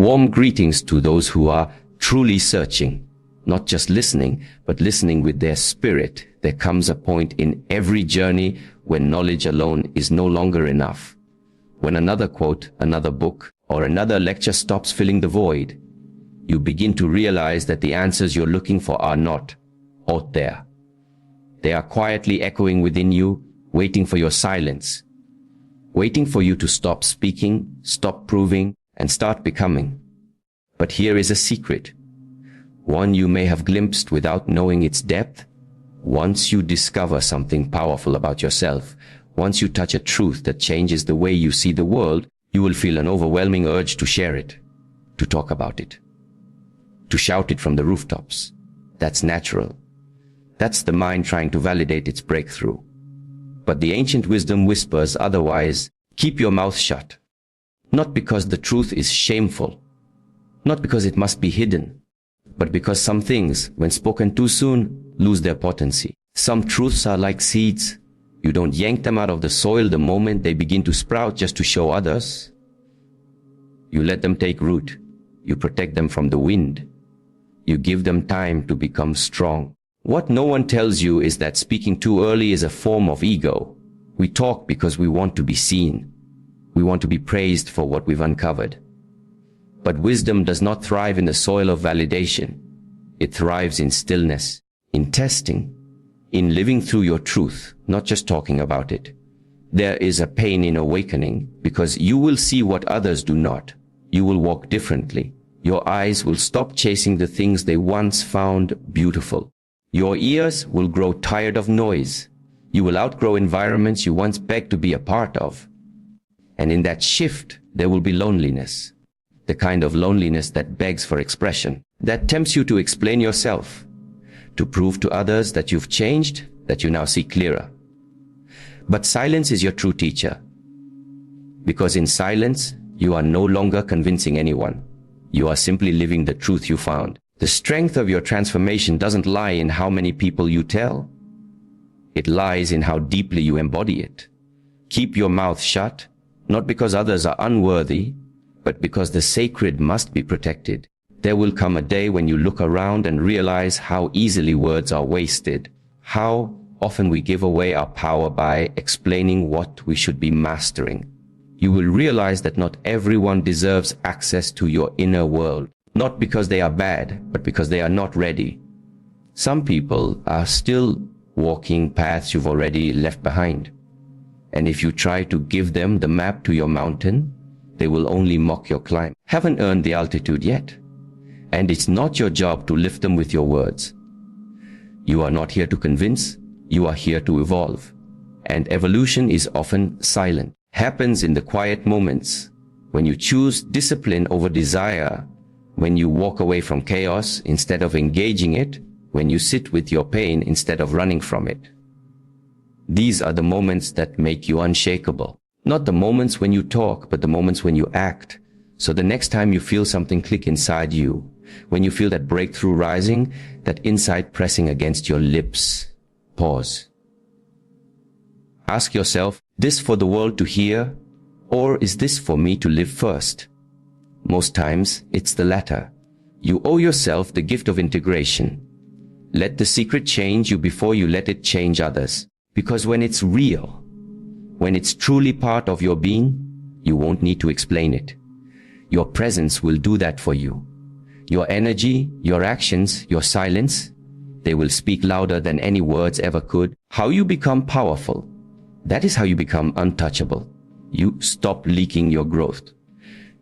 Warm greetings to those who are truly searching, not just listening, but listening with their spirit. There comes a point in every journey when knowledge alone is no longer enough. When another quote, another book, or another lecture stops filling the void, you begin to realize that the answers you're looking for are not out there. They are quietly echoing within you, waiting for your silence, waiting for you to stop speaking, stop proving, and start becoming. But here is a secret, one you may have glimpsed without knowing its depth. Once you discover something powerful about yourself, once you touch a truth that changes the way you see the world, you will feel an overwhelming urge to share it, to talk about it, to shout it from the rooftops. That's natural. That's the mind trying to validate its breakthrough. But the ancient wisdom whispers otherwise. Keep your mouth shut. Not because the truth is shameful, not because it must be hidden, but because some things, when spoken too soon, lose their potency. Some truths are like seeds. You don't yank them out of the soil the moment they begin to sprout just to show others. You let them take root. You protect them from the wind. You give them time to become strong. What no one tells you is that speaking too early is a form of ego. We talk because we want to be seen. We want to be praised for what we've uncovered. But wisdom does not thrive in the soil of validation. It thrives in stillness, in testing, in living through your truth, not just talking about it. There is a pain in awakening because you will see what others do not. You will walk differently. Your eyes will stop chasing the things they once found beautiful. Your ears will grow tired of noise. You will outgrow environments you once begged to be a part of. And in that shift, there will be loneliness. The kind of loneliness that begs for expression, that tempts you to explain yourself, to prove to others that you've changed, that you now see clearer. But silence is your true teacher. Because in silence, you are no longer convincing anyone. You are simply living the truth you found. The strength of your transformation doesn't lie in how many people you tell. It lies in how deeply you embody it. Keep your mouth shut, not because others are unworthy, but because the sacred must be protected. There will come a day when you look around and realize how easily words are wasted, how often we give away our power by explaining what we should be mastering. You will realize that not everyone deserves access to your inner world. Not because they are bad, but because they are not ready. Some people are still walking paths you've already left behind. And if you try to give them the map to your mountain, they will only mock your climb. Haven't earned the altitude yet. And it's not your job to lift them with your words. You are not here to convince, you are here to evolve. And evolution is often silent, happens in the quiet moments, when you choose discipline over desire, when you walk away from chaos instead of engaging it, when you sit with your pain instead of running from it. These are the moments that make you unshakable. Not the moments when you talk, but the moments when you act. So the next time you feel something click inside you, when you feel that breakthrough rising, that insight pressing against your lips, pause. Ask yourself, this for the world to hear, or is this for me to live first? Most times, it's the latter. You owe yourself the gift of integration. Let the secret change you before you let it change others. Because when it's real, when it's truly part of your being, you won't need to explain it. Your presence will do that for you. Your energy, your actions, your silence, they will speak louder than any words ever could. How you become powerful, that is how you become untouchable. You stop leaking your growth.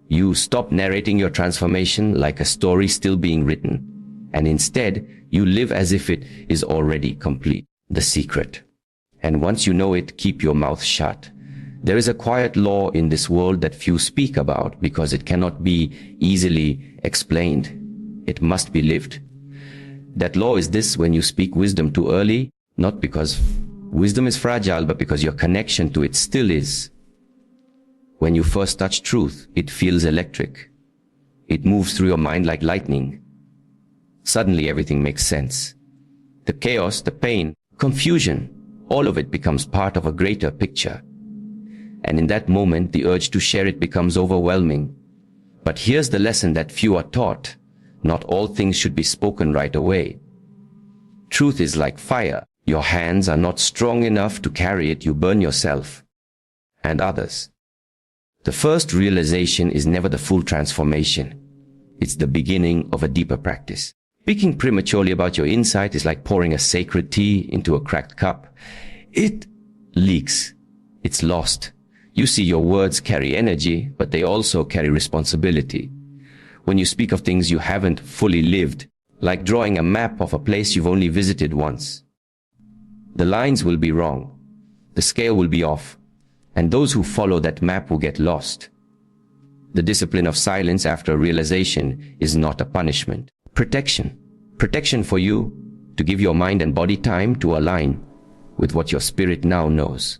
You stop narrating your transformation like a story still being written. And instead, you live as if it is already complete. The secret. And once you know it, keep your mouth shut. There is a quiet law in this world that few speak about because it cannot be easily explained. It must be lived. That law is this: when you speak wisdom too early, not because wisdom is fragile, but because your connection to it still is. When you first touch truth, it feels electric. It moves through your mind like lightning. Suddenly everything makes sense. The chaos, the pain, confusion, all of it becomes part of a greater picture. And in that moment, the urge to share it becomes overwhelming. But here's the lesson that few are taught. Not all things should be spoken right away. Truth is like fire. Your hands are not strong enough to carry it. You burn yourself and others. The first realization is never the full transformation. It's the beginning of a deeper practice. Speaking prematurely about your insight is like pouring a sacred tea into a cracked cup. It leaks. It's lost. You see, your words carry energy, but they also carry responsibility. When you speak of things you haven't fully lived, like drawing a map of a place you've only visited once, the lines will be wrong, the scale will be off, and those who follow that map will get lost. The discipline of silence after a realization is not a punishment. Protection. Protection for you to give your mind and body time to align with what your spirit now knows.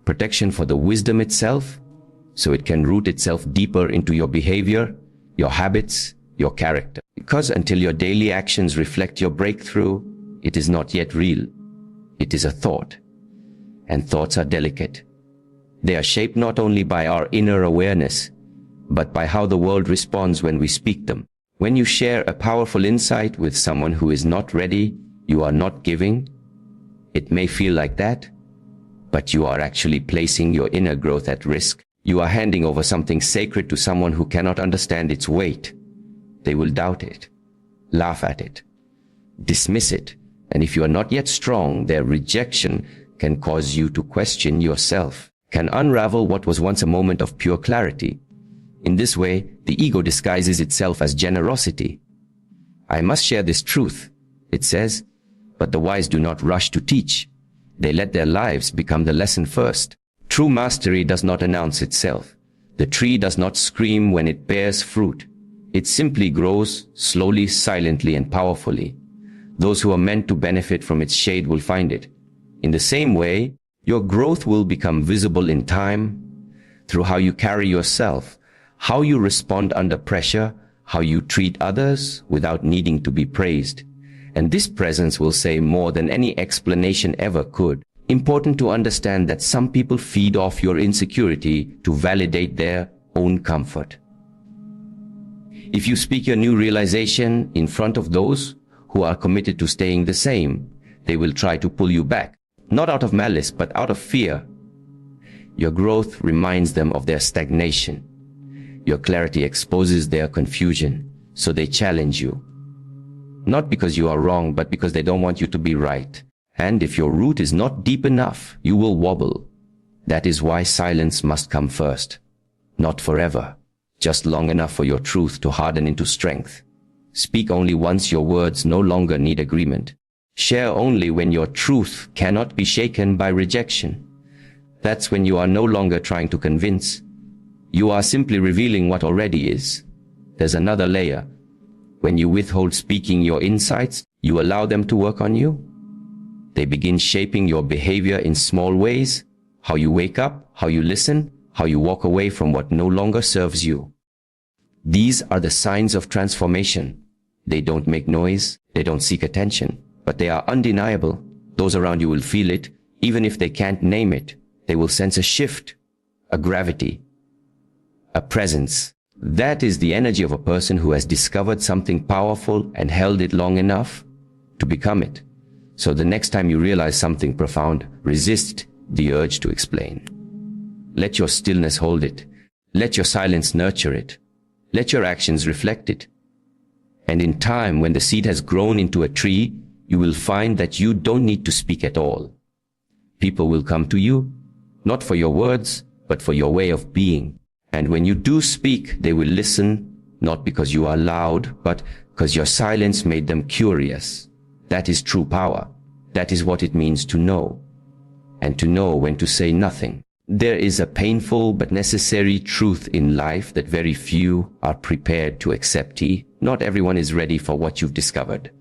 Protection for the wisdom itself, so it can root itself deeper into your behavior, your habits, your character. Because until your daily actions reflect your breakthrough, it is not yet real. It is a thought. And thoughts are delicate. They are shaped not only by our inner awareness, but by how the world responds when we speak them. When you share a powerful insight with someone who is not ready, you are not giving. It may feel like that, but you are actually placing your inner growth at risk. You are handing over something sacred to someone who cannot understand its weight. They will doubt it, laugh at it, dismiss it, and if you are not yet strong, their rejection can cause you to question yourself, can unravel what was once a moment of pure clarity. In this way, the ego disguises itself as generosity. I must share this truth, it says, but the wise do not rush to teach. They let their lives become the lesson first. True mastery does not announce itself. The tree does not scream when it bears fruit. It simply grows slowly, silently, and powerfully. Those who are meant to benefit from its shade will find it. In the same way, your growth will become visible in time through how you carry yourself, how you respond under pressure, how you treat others without needing to be praised. And this presence will say more than any explanation ever could. Important to understand that some people feed off your insecurity to validate their own comfort. If you speak your new realization in front of those who are committed to staying the same, they will try to pull you back, not out of malice, but out of fear. Your growth reminds them of their stagnation. Your clarity exposes their confusion, so they challenge you. Not because you are wrong, but because they don't want you to be right. And if your root is not deep enough, you will wobble. That is why silence must come first. Not forever, just long enough for your truth to harden into strength. Speak only once your words no longer need agreement. Share only when your truth cannot be shaken by rejection. That's when you are no longer trying to convince. You are simply revealing what already is. There's another layer. When you withhold speaking your insights, you allow them to work on you. They begin shaping your behavior in small ways, how you wake up, how you listen, how you walk away from what no longer serves you. These are the signs of transformation. They don't make noise, they don't seek attention, but they are undeniable. Those around you will feel it, even if they can't name it. They will sense a shift, a gravity, a presence. That is the energy of a person who has discovered something powerful and held it long enough to become it. So the next time you realize something profound, resist the urge to explain. Let your stillness hold it. Let your silence nurture it. Let your actions reflect it. And in time, when the seed has grown into a tree, you will find that you don't need to speak at all. People will come to you, not for your words, but for your way of being. And when you do speak, they will listen, not because you are loud, but because your silence made them curious. That is true power. That is what it means to know. And to know when to say nothing. There is a painful but necessary truth in life that very few are prepared to accept. Not everyone is ready for what you've discovered.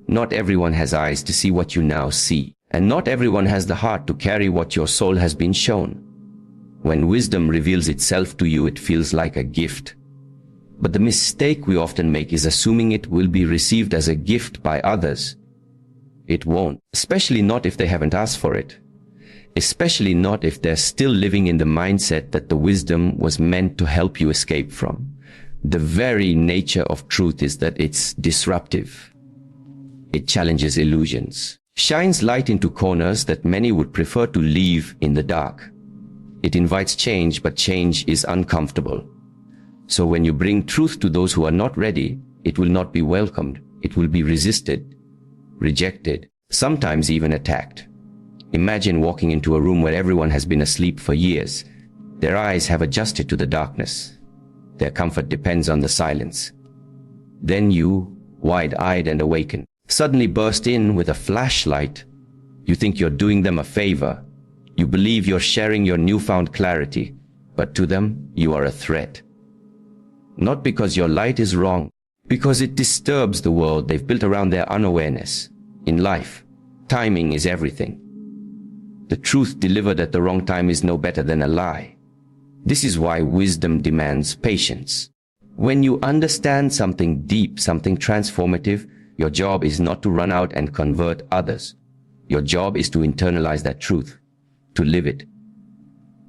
Not everyone has eyes to see what you now see. And not everyone has the heart to carry what your soul has been shown. When wisdom reveals itself to you, it feels like a gift. But the mistake we often make is assuming it will be received as a gift by others. It won't, especially not if they haven't asked for it. Especially not if they're still living in the mindset that the wisdom was meant to help you escape from. The very nature of truth is that it's disruptive. It challenges illusions, shines light into corners that many would prefer to leave in the dark. It invites change, but change is uncomfortable. So when you bring truth to those who are not ready, it will not be welcomed. It will be resisted, rejected, sometimes even attacked. Imagine walking into a room where everyone has been asleep for years. Their eyes have adjusted to the darkness. Their comfort depends on the silence. Then you, wide-eyed and awakened, suddenly burst in with a flashlight. You think you're doing them a favor. You believe you're sharing your newfound clarity, but to them, you are a threat. Not because your light is wrong, because it disturbs the world they've built around their unawareness. In life, timing is everything. The truth delivered at the wrong time is no better than a lie. This is why wisdom demands patience. When you understand something deep, something transformative, your job is not to run out and convert others. Your job is to internalize that truth, to live it.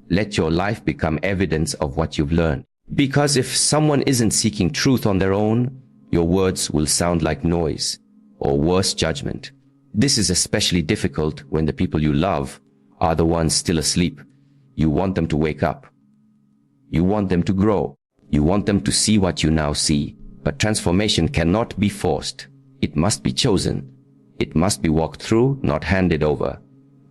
Let your life become evidence of what you've learned. Because if someone isn't seeking truth on their own, your words will sound like noise, or worse, judgment. This is especially difficult when the people you love are the ones still asleep. You want them to wake up. You want them to grow. You want them to see what you now see. But transformation cannot be forced. It must be chosen. It must be walked through, not handed over.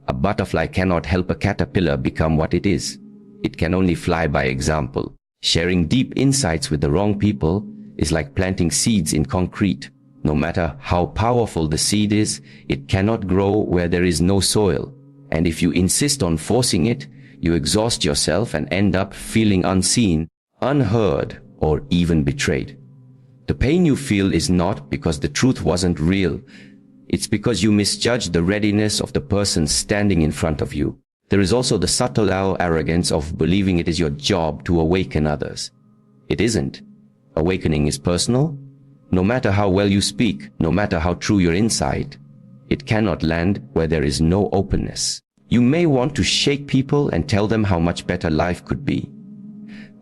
A butterfly cannot help a caterpillar become what it is. It can only fly by example. Sharing deep insights with the wrong people is like planting seeds in concrete. No matter how powerful the seed is, it cannot grow where there is no soil. And if you insist on forcing it, you exhaust yourself and end up feeling unseen, unheard, or even betrayed. The pain you feel is not because the truth wasn't real. It's because you misjudged the readiness of the person standing in front of you. There is also the subtle arrogance of believing it is your job to awaken others. It isn't. Awakening is personal. No matter how well you speak, no matter how true your insight, it cannot land where there is no openness. You may want to shake people and tell them how much better life could be.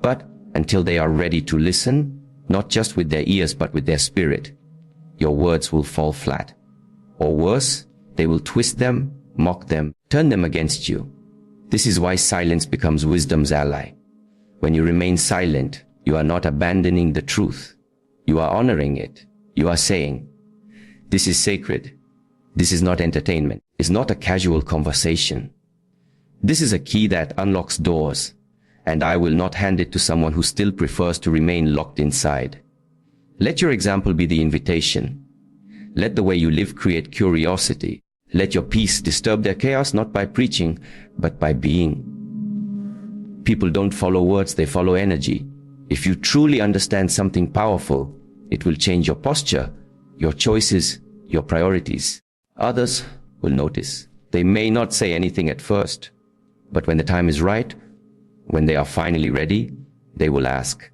But until they are ready to listen, not just with their ears but with their spirit, your words will fall flat. Or worse, they will twist them, mock them, turn them against you. This is why silence becomes wisdom's ally. When you remain silent, you are not abandoning the truth. You are honoring it. You are saying, this is sacred. This is not entertainment. It's not a casual conversation. This is a key that unlocks doors, and I will not hand it to someone who still prefers to remain locked inside. Let your example be the invitation. Let the way you live create curiosity. Let your peace disturb their chaos, not by preaching, but by being. People don't follow words, they follow energy. If you truly understand something powerful, it will change your posture, your choices, your priorities. Others will notice. They may not say anything at first, but when the time is right, when they are finally ready, they will ask.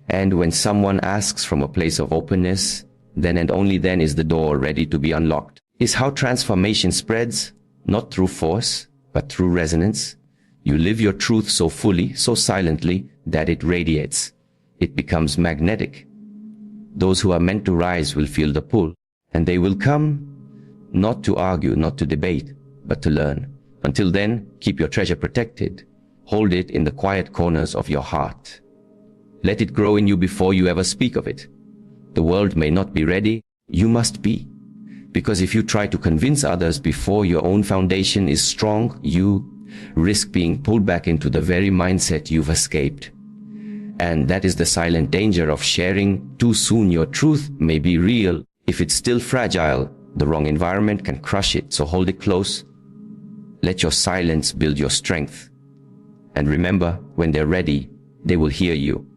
And when someone asks from a place of openness, then and only then is the door ready to be unlocked. Is how transformation spreads, not through force, but through resonance. You live your truth so fully, so silently, that it radiates. It becomes magnetic. Those who are meant to rise will feel the pull, and they will come, not to argue, not to debate, but to learn. Until then, keep your treasure protected. Hold it in the quiet corners of your heart. Let it grow in you before you ever speak of it. The world may not be ready, you must be. Because if you try to convince others before your own foundation is strong, you risk being pulled back into the very mindset you've escaped. And that is the silent danger of sharing too soon. Your truth may be real. If it's still fragile, the wrong environment can crush it, so hold it close. Let your silence build your strength. And remember, when they're ready, they will hear you.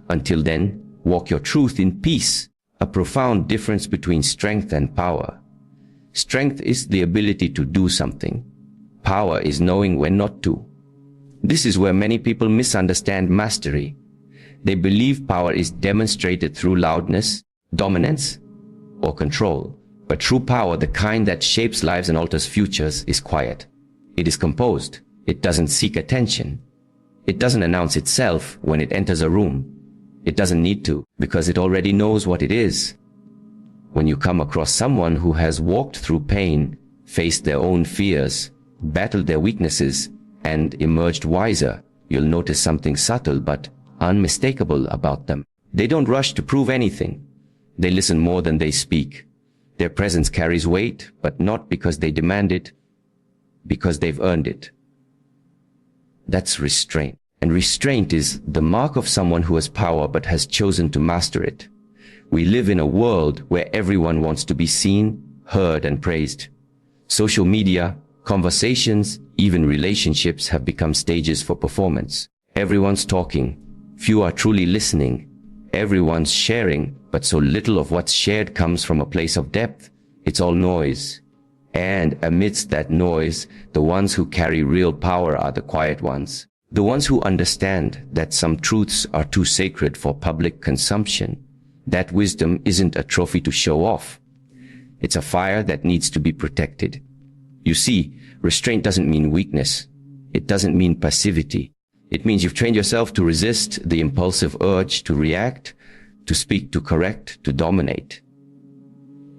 Until then, walk your truth in peace. A profound difference between strength and power. Strength is the ability to do something. Power is knowing when not to. This is where many people misunderstand mastery. They believe power is demonstrated through loudness, dominance, or control. But true power, the kind that shapes lives and alters futures, is quiet. It is composed. It doesn't seek attention. It doesn't announce itself when it enters a room. It doesn't need to, because it already knows what it is. When you come across someone who has walked through pain, faced their own fears, battled their weaknesses, and emerged wiser, you'll notice something subtle but unmistakable about them. They don't rush to prove anything. They listen more than they speak. Their presence carries weight, but not because they demand it, because they've earned it. That's restraint. And restraint is the mark of someone who has power but has chosen to master it. We live in a world where everyone wants to be seen, heard, and praised. Social media, conversations, even relationships have become stages for performance. Everyone's talking. Few are truly listening. Everyone's sharing, but so little of what's shared comes from a place of depth. It's all noise. And amidst that noise, the ones who carry real power are the quiet ones. The ones who understand that some truths are too sacred for public consumption. That wisdom isn't a trophy to show off. It's a fire that needs to be protected. You see, restraint doesn't mean weakness. It doesn't mean passivity. It means you've trained yourself to resist the impulsive urge to react, to speak, to correct, to dominate.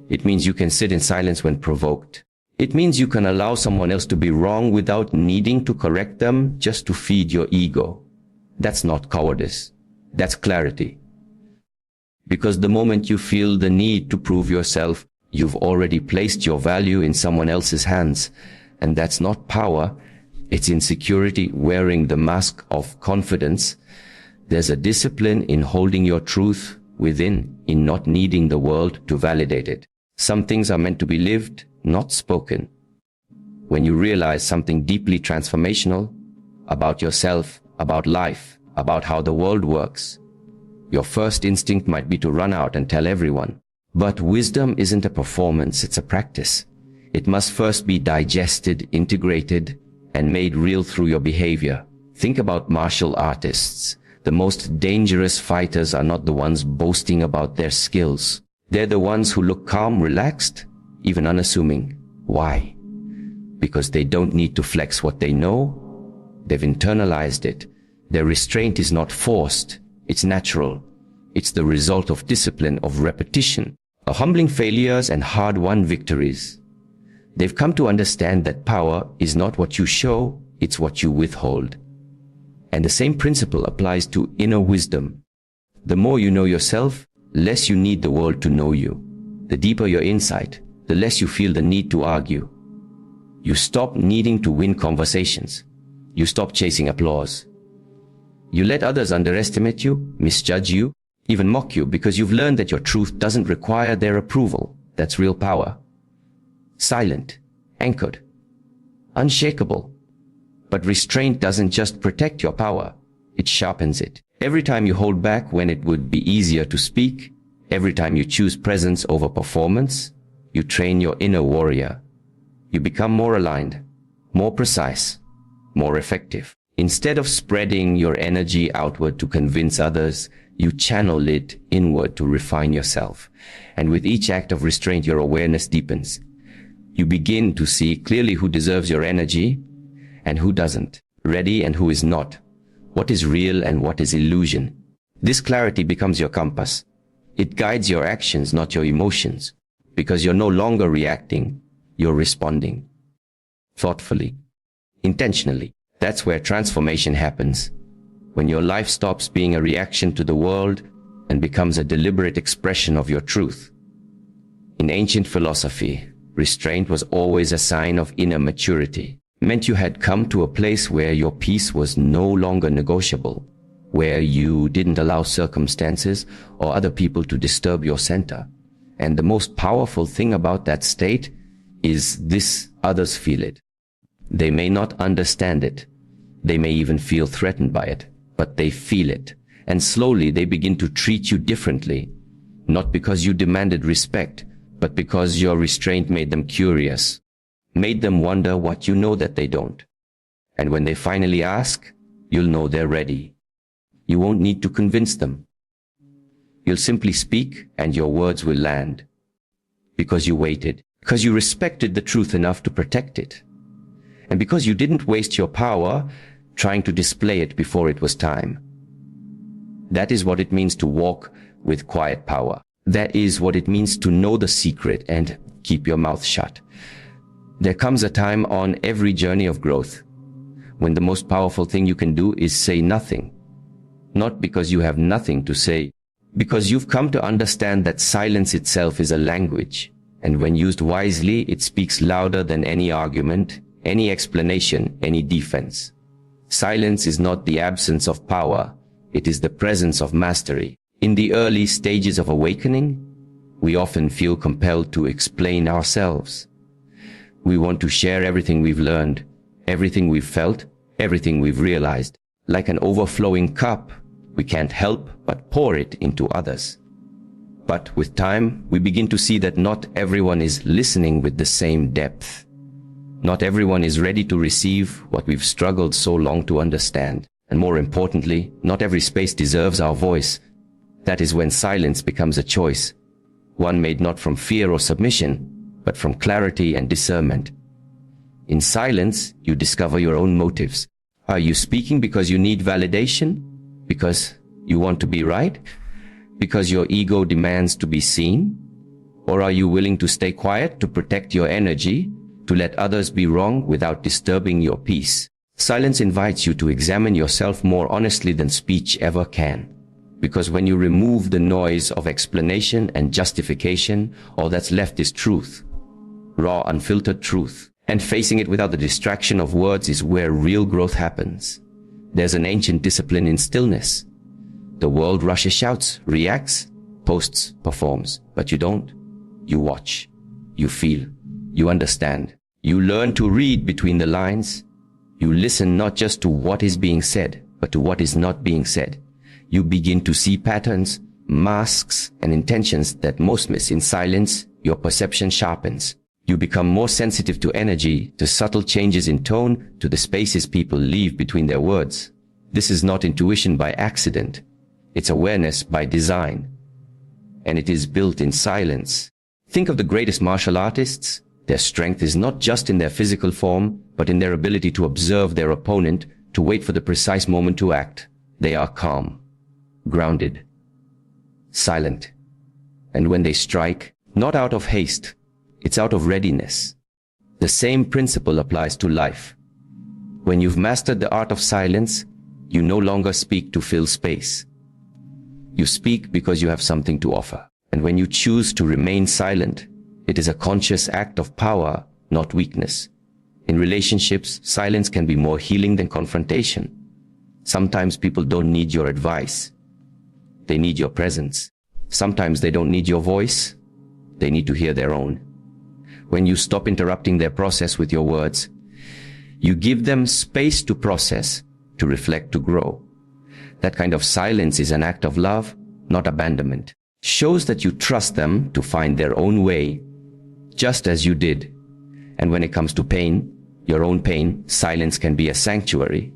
It means you can sit in silence when provoked. It means you can allow someone else to be wrong without needing to correct them just to feed your ego. That's not cowardice. That's clarity. Because the moment you feel the need to prove yourself, you've already placed your value in someone else's hands. And that's not power. It's insecurity wearing the mask of confidence. There's a discipline in holding your truth within, in not needing the world to validate it. Some things are meant to be lived, not spoken. When you realize something deeply transformational about yourself, about life, about how the world works, your first instinct might be to run out and tell everyone. But wisdom isn't a performance, it's a practice. It must first be digested, integrated, and made real through your behavior. Think about martial artists. The most dangerous fighters are not the ones boasting about their skills. They're the ones who look calm, relaxed, even unassuming. Why? Because they don't need to flex what they know. They've internalized it. Their restraint is not forced. It's natural. It's the result of discipline, of repetition, of humbling failures and hard-won victories. They've come to understand that power is not what you show, it's what you withhold. And the same principle applies to inner wisdom. The more you know yourself, less you need the world to know you. The deeper your insight, the less you feel the need to argue. You stop needing to win conversations. You stop chasing applause. You let others underestimate you, misjudge you, even mock you because you've learned that your truth doesn't require their approval. That's real power. Silent, anchored, unshakable. But restraint doesn't just protect your power, it sharpens it. Every time you hold back when it would be easier to speak, every time you choose presence over performance, you train your inner warrior. You become more aligned, more precise, more effective. Instead of spreading your energy outward to convince others, you channel it inward to refine yourself. And with each act of restraint, your awareness deepens. You begin to see clearly who deserves your energy and who doesn't, ready and who is not, what is real and what is illusion. This clarity becomes your compass. It guides your actions, not your emotions, because you're no longer reacting, you're responding. Thoughtfully, intentionally. That's where transformation happens. When your life stops being a reaction to the world and becomes a deliberate expression of your truth. In ancient philosophy, restraint was always a sign of inner maturity. It meant you had come to a place where your peace was no longer negotiable, where you didn't allow circumstances or other people to disturb your center. And the most powerful thing about that state is this: others feel it. They may not understand it. They may even feel threatened by it, but they feel it. And slowly they begin to treat you differently, not because you demanded respect, but because your restraint made them curious, made them wonder what you know that they don't. And when they finally ask, you'll know they're ready. You won't need to convince them. You'll simply speak and your words will land. Because you waited, because you respected the truth enough to protect it. And because you didn't waste your power trying to display it before it was time. That is what it means to walk with quiet power. That is what it means to know the secret and keep your mouth shut. There comes a time on every journey of growth when the most powerful thing you can do is say nothing. Not because you have nothing to say, because you've come to understand that silence itself is a language, and when used wisely, it speaks louder than any argument, any explanation, any defense. Silence is not the absence of power, it is the presence of mastery. In the early stages of awakening, we often feel compelled to explain ourselves. We want to share everything we've learned, everything we've felt, everything we've realized. Like an overflowing cup, we can't help but pour it into others. But with time, we begin to see that not everyone is listening with the same depth. Not everyone is ready to receive what we've struggled so long to understand. And more importantly, not every space deserves our voice. That is when silence becomes a choice, one made not from fear or submission, but from clarity and discernment. In silence, you discover your own motives. Are you speaking because you need validation? Because you want to be right? Because your ego demands to be seen? Or are you willing to stay quiet to protect your energy, to let others be wrong without disturbing your peace? Silence invites you to examine yourself more honestly than speech ever can. Because when you remove the noise of explanation and justification, all that's left is truth. Raw, unfiltered truth. And facing it without the distraction of words is where real growth happens. There's an ancient discipline in stillness. The world rushes, shouts, reacts, posts, performs. But you don't. You watch. You feel. You understand. You learn to read between the lines. You listen not just to what is being said, but to what is not being said. You begin to see patterns, masks, and intentions that most miss. In silence. Your perception sharpens. You become more sensitive to energy, to subtle changes in tone, to the spaces people leave between their words. This is not intuition by accident. It's awareness by design. And it is built in silence. Think of the greatest martial artists. Their strength is not just in their physical form, but in their ability to observe their opponent, to wait for the precise moment to act. They are calm, grounded, silent. And when they strike, not out of haste, it's out of readiness. The same principle applies to life. When you've mastered the art of silence, you no longer speak to fill space. You speak because you have something to offer. And when you choose to remain silent, it is a conscious act of power, not weakness. In relationships, silence can be more healing than confrontation. Sometimes people don't need your advice. They need your presence. Sometimes they don't need your voice. They need to hear their own. When you stop interrupting their process with your words, you give them space to process, to reflect, to grow. That kind of silence is an act of love, not abandonment. Shows that you trust them to find their own way, just as you did. And when it comes to pain, your own pain, silence can be a sanctuary.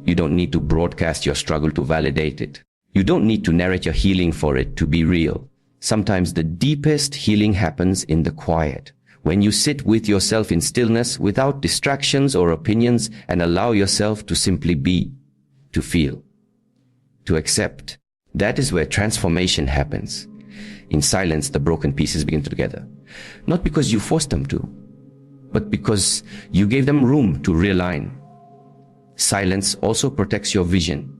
You don't need to broadcast your struggle to validate it. You don't need to narrate your healing for it to be real. Sometimes the deepest healing happens in the quiet. When you sit with yourself in stillness without distractions or opinions and allow yourself to simply be, to feel, to accept. That is where transformation happens. In silence, the broken pieces begin together. Not because you forced them to, but because you gave them room to realign. Silence also protects your vision.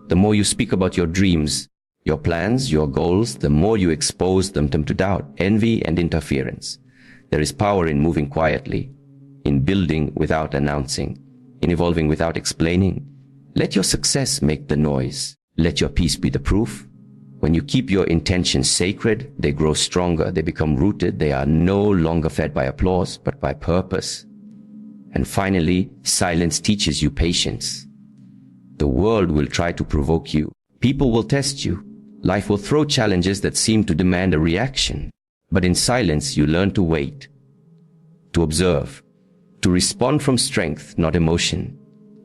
The more you speak about your dreams, your plans, your goals, the more you expose them to doubt, envy, and interference. There is power in moving quietly, in building without announcing, in evolving without explaining. Let your success make the noise. Let your peace be the proof. When you keep your intentions sacred, they grow stronger, they become rooted, they are no longer fed by applause, but by purpose. And finally, silence teaches you patience. The world will try to provoke you. People will test you. Life will throw challenges that seem to demand a reaction. But in silence, you learn to wait, to observe, to respond from strength, not emotion.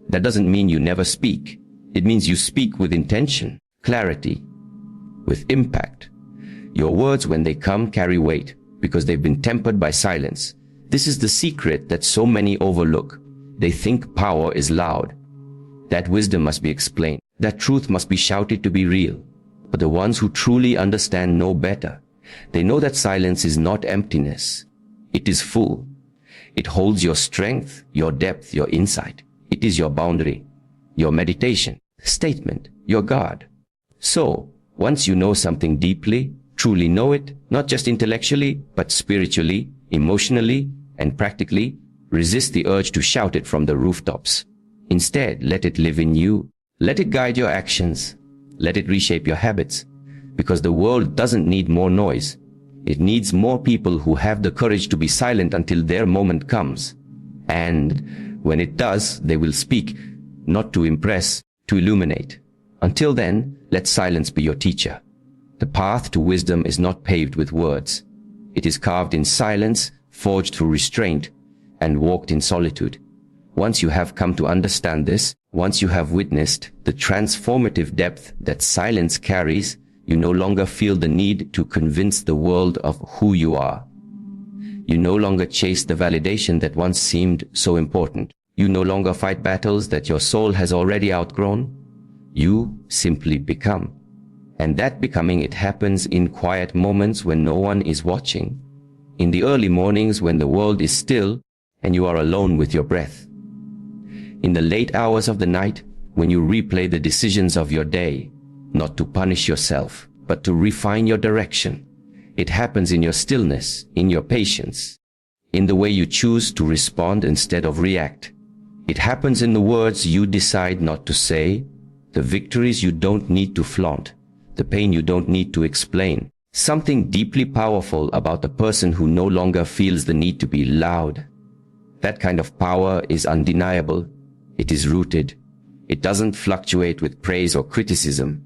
That doesn't mean you never speak. It means you speak with intention, clarity, with impact. Your words, when they come, carry weight because they've been tempered by silence. This is the secret that so many overlook. They think power is loud. That wisdom must be explained. That truth must be shouted to be real. But the ones who truly understand know better. They know that silence is not emptiness. It is full. It holds your strength, your depth, your insight. It is your boundary, your meditation, statement, your guard. So, once you know something deeply, truly know it, not just intellectually, but spiritually, emotionally, and practically, resist the urge to shout it from the rooftops. Instead, let it live in you. Let it guide your actions. Let it reshape your habits. Because the world doesn't need more noise. It needs more people who have the courage to be silent until their moment comes. And when it does, they will speak, not to impress, to illuminate. Until then, let silence be your teacher. The path to wisdom is not paved with words. It is carved in silence, forged through restraint, and walked in solitude. Once you have come to understand this, once you have witnessed the transformative depth that silence carries, you no longer feel the need to convince the world of who you are. You no longer chase the validation that once seemed so important. You no longer fight battles that your soul has already outgrown. You simply become. And that becoming, it happens in quiet moments when no one is watching. In the early mornings when the world is still and you are alone with your breath. In the late hours of the night when you replay the decisions of your day, not to punish yourself, but to refine your direction. It happens in your stillness, in your patience, in the way you choose to respond instead of react. It happens in the words you decide not to say, the victories you don't need to flaunt, the pain you don't need to explain. Something deeply powerful about a person who no longer feels the need to be loud. That kind of power is undeniable. It is rooted. It doesn't fluctuate with praise or criticism.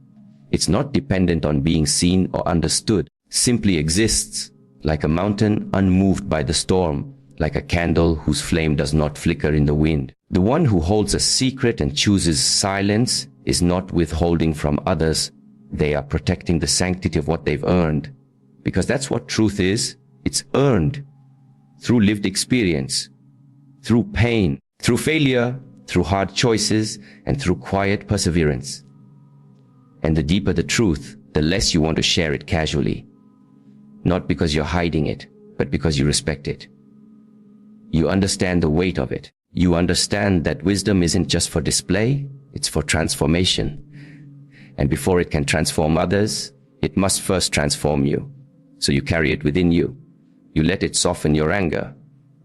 It's not dependent on being seen or understood. Simply exists, like a mountain unmoved by the storm, like a candle whose flame does not flicker in the wind. The one who holds a secret and chooses silence is not withholding from others. They are protecting the sanctity of what they've earned. Because that's what truth is. It's earned through lived experience, through pain, through failure, through hard choices, and through quiet perseverance. And the deeper the truth, the less you want to share it casually. Not because you're hiding it, but because you respect it. You understand the weight of it. You understand that wisdom isn't just for display, it's for transformation. And before it can transform others, it must first transform you. So you carry it within you. You let it soften your anger.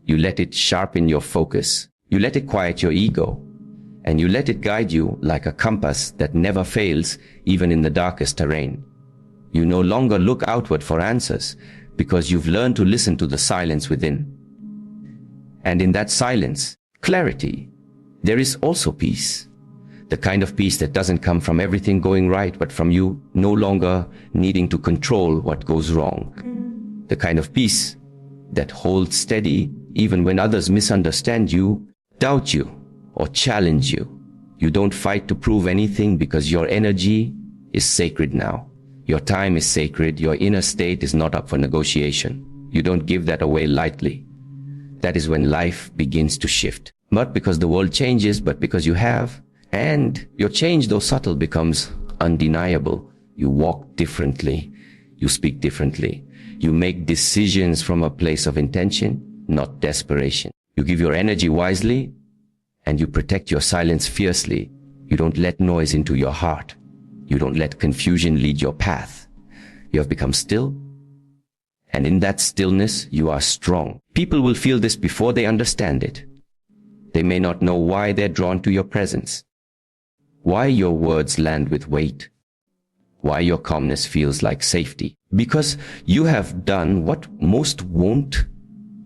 You let it sharpen your focus. You let it quiet your ego. And you let it guide you like a compass that never fails, even in the darkest terrain. You no longer look outward for answers because you've learned to listen to the silence within. And in that silence, clarity, there is also peace. The kind of peace that doesn't come from everything going right, but from you no longer needing to control what goes wrong. The kind of peace that holds steady even when others misunderstand you, doubt you, or challenge you. You don't fight to prove anything because your energy is sacred now. Your time is sacred. Your inner state is not up for negotiation. You don't give that away lightly. That is when life begins to shift. Not because the world changes, but because you have. And your change, though subtle, becomes undeniable. You walk differently. You speak differently. You make decisions from a place of intention, not desperation. You give your energy wisely, and you protect your silence fiercely. You don't let noise into your heart. You don't let confusion lead your path. You have become still, and in that stillness, you are strong. People will feel this before they understand it. They may not know why they're drawn to your presence, why your words land with weight, why your calmness feels like safety. Because you have done what most won't.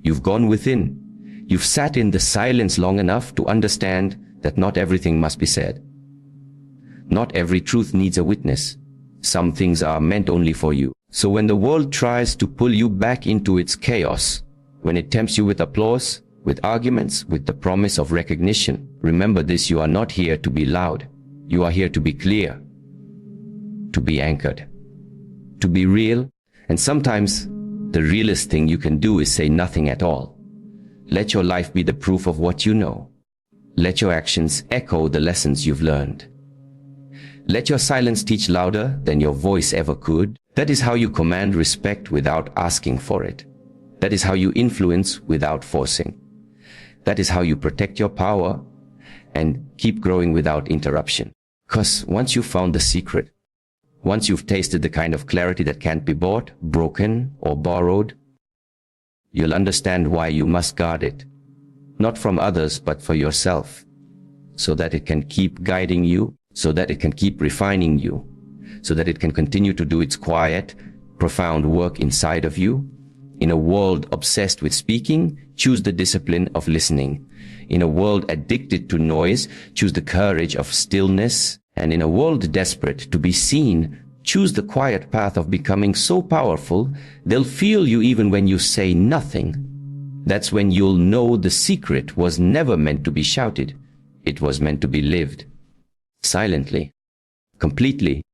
You've gone within. You've sat in the silence long enough to understand that not everything must be said. Not every truth needs a witness. Some things are meant only for you. So when the world tries to pull you back into its chaos, when it tempts you with applause, with arguments, with the promise of recognition, remember this: you are not here to be loud. You are here to be clear, to be anchored, to be real. And sometimes the realest thing you can do is say nothing at all. Let your life be the proof of what you know. Let your actions echo the lessons you've learned. Let your silence teach louder than your voice ever could. That is how you command respect without asking for it. That is how you influence without forcing. That is how you protect your power and keep growing without interruption. Because once you've found the secret, once you've tasted the kind of clarity that can't be bought, broken, or borrowed, you'll understand why you must guard it. Not from others, but for yourself. So that it can keep guiding you, so that it can keep refining you, so that it can continue to do its quiet, profound work inside of you. In a world obsessed with speaking, choose the discipline of listening. In a world addicted to noise, choose the courage of stillness. And in a world desperate to be seen, choose the quiet path of becoming so powerful, they'll feel you even when you say nothing. That's when you'll know the secret was never meant to be shouted. It was meant to be lived. Silently. Completely.